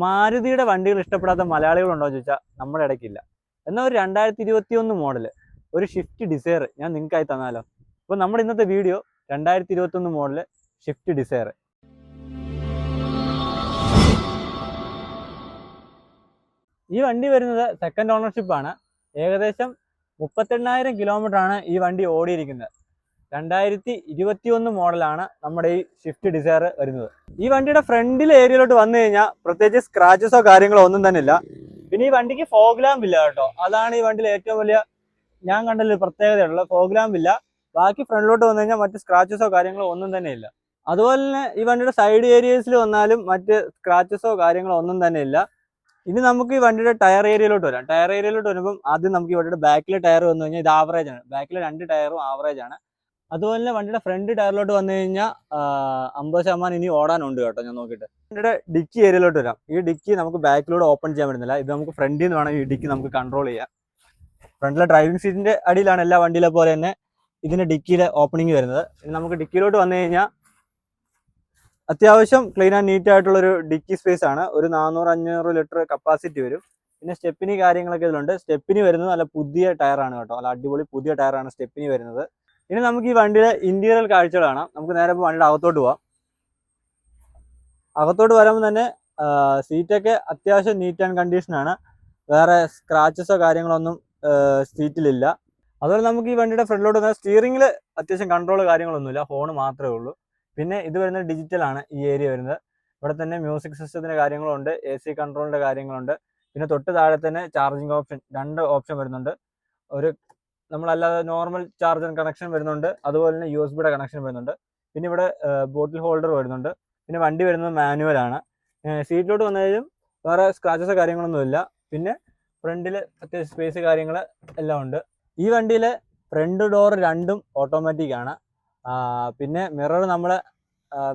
മാരുതിയുടെ വണ്ടികൾ ഇഷ്ടപ്പെടാത്ത മലയാളികളുണ്ടോ എന്ന് ചോദിച്ചാൽ നമ്മുടെ ഇടയ്ക്കില്ല. എന്നാൽ ഒരു 2021 മോഡൽ ഒരു ഷിഫ്റ്റ് ഡിസയർ ഞാൻ നിങ്ങൾക്കായി തന്നാലോ? അപ്പോൾ നമ്മുടെ ഇന്നത്തെ വീഡിയോ 2021 മോഡൽ ഷിഫ്റ്റ് ഡിസയർ. ഈ വണ്ടി വരുന്നത് സെക്കൻഡ് ഓണർഷിപ്പാണ്. ഏകദേശം 38,000 കിലോമീറ്ററാണ് ഈ വണ്ടി ഓടിയിരിക്കുന്നത്. 2021 മോഡലാണ് നമ്മുടെ ഈ ഷിഫ്റ്റ് ഡിസയർ വരുന്നത്. ഈ വണ്ടിയുടെ ഫ്രണ്ടിലെ ഏരിയയിലോട്ട് വന്നു കഴിഞ്ഞാൽ പ്രത്യേകിച്ച് സ്ക്രാച്ചസോ കാര്യങ്ങളോ ഒന്നും തന്നെ ഇല്ല. പിന്നെ ഈ വണ്ടിക്ക് ഫോഗ് ലാമ്പ് ഇല്ല കേട്ടോ. അതാണ് ഈ വണ്ടിയിൽ ഏറ്റവും വലിയ ഞാൻ കണ്ടൊരു പ്രത്യേകതയുള്ളത്. ഫോഗ് ലാമ്പ് ഇല്ല. ബാക്കി ഫ്രണ്ടിലോട്ട് വന്നു കഴിഞ്ഞാൽ മറ്റ് സ്ക്രാച്ചസോ കാര്യങ്ങളോ ഒന്നും തന്നെ ഇല്ല. അതുപോലെ തന്നെ ഈ വണ്ടിയുടെ സൈഡ് ഏരിയസിൽ വന്നാലും മറ്റ് സ്ക്രാച്ചസോ കാര്യങ്ങളോ ഒന്നും തന്നെ ഇല്ല. ഇനി നമുക്ക് ഈ വണ്ടിയുടെ ടയർ ഏരിയയിലോട്ട് വരാം. ടയർ ഏരിയയിലോട്ട് വരുമ്പോൾ ആദ്യം നമുക്ക് ഈ വണ്ടിയുടെ ബാക്കിലെ ടയർ വന്നു കഴിഞ്ഞാൽ ഇത് ആവറേജ് ആണ്. ബാക്കിലെ 2 ടയറും ആവറേജ് ആണ്. അതുപോലെ തന്നെ വണ്ടിയുടെ ഫ്രണ്ട് ടയറിലോട്ട് വന്നു കഴിഞ്ഞാൽ 50% ഇനി ഓടാനുണ്ട് കേട്ടോ. ഞാൻ നോക്കിയിട്ട് വണ്ടിയുടെ ഡിക്കി ഏരിയയിലോട്ട് വരാം. ഈ ഡിക്കി നമുക്ക് ബാക്കിലൂടെ ഓപ്പൺ ചെയ്യാൻ പറ്റുന്നില്ല. ഇത് നമുക്ക് ഫ്രണ്ടിൽ നിന്ന് വേണം ഈ ഡിക്കി നമുക്ക് കൺട്രോൾ ചെയ്യാം. ഫ്രണ്ടിലെ ഡ്രൈവിംഗ് സീറ്റിന്റെ അടിയിലാണ് എല്ലാ വണ്ടിയിലെ പോലെ തന്നെ ഇതിന്റെ ഡിക്കിയിലെ ഓപ്പണിംഗ് വരുന്നത്. ഇനി നമുക്ക് ഡിക്കിയിലോട്ട് വന്നു കഴിഞ്ഞാൽ അത്യാവശ്യം ക്ലീൻ ആൻഡ് നീറ്റ് ആയിട്ടുള്ളൊരു ഡിക്കി സ്പേസ് ആണ്. ഒരു 400-500 ലിറ്റർ കപ്പാസിറ്റി വരും. പിന്നെ സ്റ്റെപ്പിനി കാര്യങ്ങളൊക്കെ ഇതിലുണ്ട്. സ്റ്റെപ്പിനി വരുന്നത് നല്ല പുതിയ ടയറാണ് കേട്ടോ. നല്ല അടിപൊളി പുതിയ ടയറാണ് സ്റ്റെപ്പിനി വരുന്നത്. ഇനി നമുക്ക് ഈ വണ്ടിയുടെ ഇന്റീരിയർ കാഴ്ചകൾ കാണാം. നമുക്ക് നേരെ വണ്ടിയുടെ അകത്തോട്ട് പോവാം. അകത്തോട്ട് വരുമ്പോൾ തന്നെ സീറ്റൊക്കെ അത്യാവശ്യം നീറ്റ് ആൻഡ് കണ്ടീഷനാണ്. വേറെ സ്ക്രാച്ചസോ കാര്യങ്ങളൊന്നും സീറ്റിലില്ല. അതുപോലെ നമുക്ക് ഈ വണ്ടിയുടെ ഫ്രണ്ടിലോട്ട് വന്നാൽ സ്റ്റിയറിംഗിൽ അത്യാവശ്യം കൺട്രോൾ കാര്യങ്ങളൊന്നുമില്ല. ഹോൺ മാത്രമേ ഉള്ളൂ. പിന്നെ ഇത് വരുന്നത് ഡിജിറ്റലാണ് ഈ ഏരിയ വരുന്നത്. ഇവിടെ തന്നെ മ്യൂസിക് സിസ്റ്റത്തിൻ്റെ കാര്യങ്ങളുണ്ട്, AC കൺട്രോളിൻ്റെ കാര്യങ്ങളുണ്ട്. പിന്നെ തൊട്ട് താഴെ തന്നെ ചാർജിങ് ഓപ്ഷൻ 2 ഓപ്ഷൻ വരുന്നുണ്ട്. ഒരു നമ്മളല്ലാതെ നോർമൽ ചാർജർ കണക്ഷൻ വരുന്നുണ്ട്. അതുപോലെ തന്നെ USB കണക്ഷൻ വരുന്നുണ്ട്. പിന്നെ ഇവിടെ ബോട്ടിൽ ഹോൾഡർ വരുന്നുണ്ട്. പിന്നെ വണ്ടി വരുന്നത് മാനുവലാണ്. സീറ്റിലോട്ട് വന്നതിലും വേറെ സ്ക്രാച്ചസോ കാര്യങ്ങളൊന്നുമില്ല. പിന്നെ ഫ്രണ്ടിൽ അത്യാവശ്യം സ്പേസ് കാര്യങ്ങൾ എല്ലാം ഉണ്ട്. ഈ വണ്ടിയിലെ ഫ്രണ്ട് ഡോർ 2ഉം ഓട്ടോമാറ്റിക് ആണ്. പിന്നെ മിറർ നമ്മൾ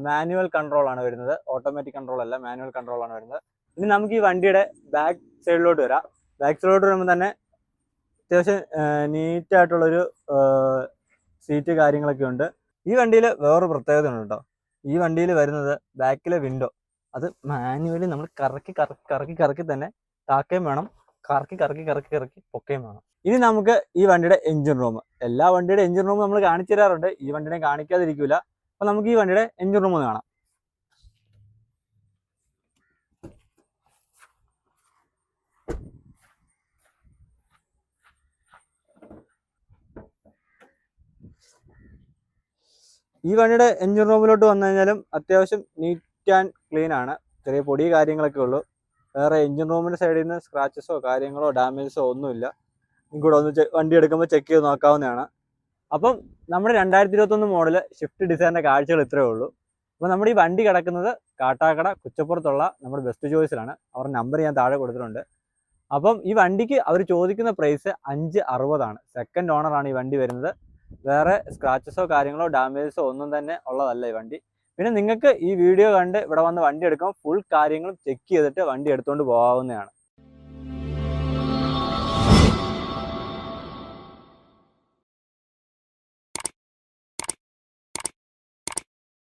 മാനുവൽ കൺട്രോളാണ് വരുന്നത്. ഓട്ടോമാറ്റിക് കൺട്രോൾ അല്ല, മാനുവൽ കൺട്രോളാണ് വരുന്നത്. ഇനി നമുക്ക് ഈ വണ്ടിയുടെ ബാക്ക് സൈഡിലോട്ട് വരാം. ബാക്ക് സൈഡിലോട്ട് വരുമ്പോൾ തന്നെ അത്യാവശ്യം നീറ്റായിട്ടുള്ളൊരു സീറ്റ് കാര്യങ്ങളൊക്കെ ഉണ്ട്. ഈ വണ്ടിയിൽ വേറൊരു പ്രത്യേകത ഉണ്ട് കേട്ടോ. ഈ വണ്ടിയിൽ വരുന്നത് ബാക്കിലെ വിൻഡോ അത് മാനുവലി നമ്മൾ കറക്കി തന്നെ താക്കുകയും വേണം, കറക്കി പൊക്കുകയും വേണം. ഇനി നമുക്ക് ഈ വണ്ടിയുടെ എഞ്ചിൻ റൂം, എല്ലാ വണ്ടിയുടെ എഞ്ചിൻ റൂം നമ്മൾ കാണിച്ചു തരാറുണ്ട്. ഈ വണ്ടിനെ കാണിക്കാതിരിക്കില്ല. അപ്പോൾ നമുക്ക് ഈ വണ്ടിയുടെ എഞ്ചിൻ റൂം കാണാം. ഈ വണ്ടിയുടെ എഞ്ചിൻ റൂമിലോട്ട് വന്നു കഴിഞ്ഞാലും അത്യാവശ്യം നീറ്റ് ആൻഡ് ക്ലീൻ ആണ്. ചെറിയ പൊടി കാര്യങ്ങളൊക്കെ ഉള്ളൂ. വേറെ എഞ്ചിൻ റൂമിൻ്റെ സൈഡിൽ നിന്ന് സ്ക്രാച്ചസോ കാര്യങ്ങളോ ഡാമേജസോ ഒന്നുമില്ല. കൂടെ ഒന്ന് വണ്ടി എടുക്കുമ്പോൾ ചെക്ക് ചെയ്ത് നോക്കാവുന്നതാണ്. അപ്പം നമ്മുടെ 2021 മോഡൽ ഷിഫ്റ്റ് ഡിസയറിൻ്റെ കാഴ്ചകൾ ഇത്രയേ ഉള്ളൂ. അപ്പോൾ നമ്മുടെ ഈ വണ്ടി കിടക്കുന്നത് കാട്ടാക്കട കുച്ചപ്പുറത്തുള്ള നമ്മുടെ ബെസ്റ്റ് ചോയ്സിലാണ്. അവരുടെ നമ്പർ ഞാൻ താഴെ കൊടുത്തിട്ടുണ്ട്. അപ്പം ഈ വണ്ടിക്ക് അവർ ചോദിക്കുന്ന പ്രൈസ് 560 ആണ്. സെക്കൻഡ് ഓണറാണ് ഈ വണ്ടി വരുന്നത്. വേറെ സ്ക്രാച്ചസോ കാര്യങ്ങളോ ഡാമേജസോ ഒന്നും തന്നെ ഉള്ളതല്ല ഈ വണ്ടി. പിന്നെ നിങ്ങൾക്ക് ഈ വീഡിയോ കണ്ട് ഇവിടെ വന്ന് വണ്ടി എടുക്കുമ്പോൾ ഫുൾ കാര്യങ്ങളും ചെക്ക് ചെയ്തിട്ട് വണ്ടി എടുത്തുകൊണ്ട് പോകാവുന്നതാണ്.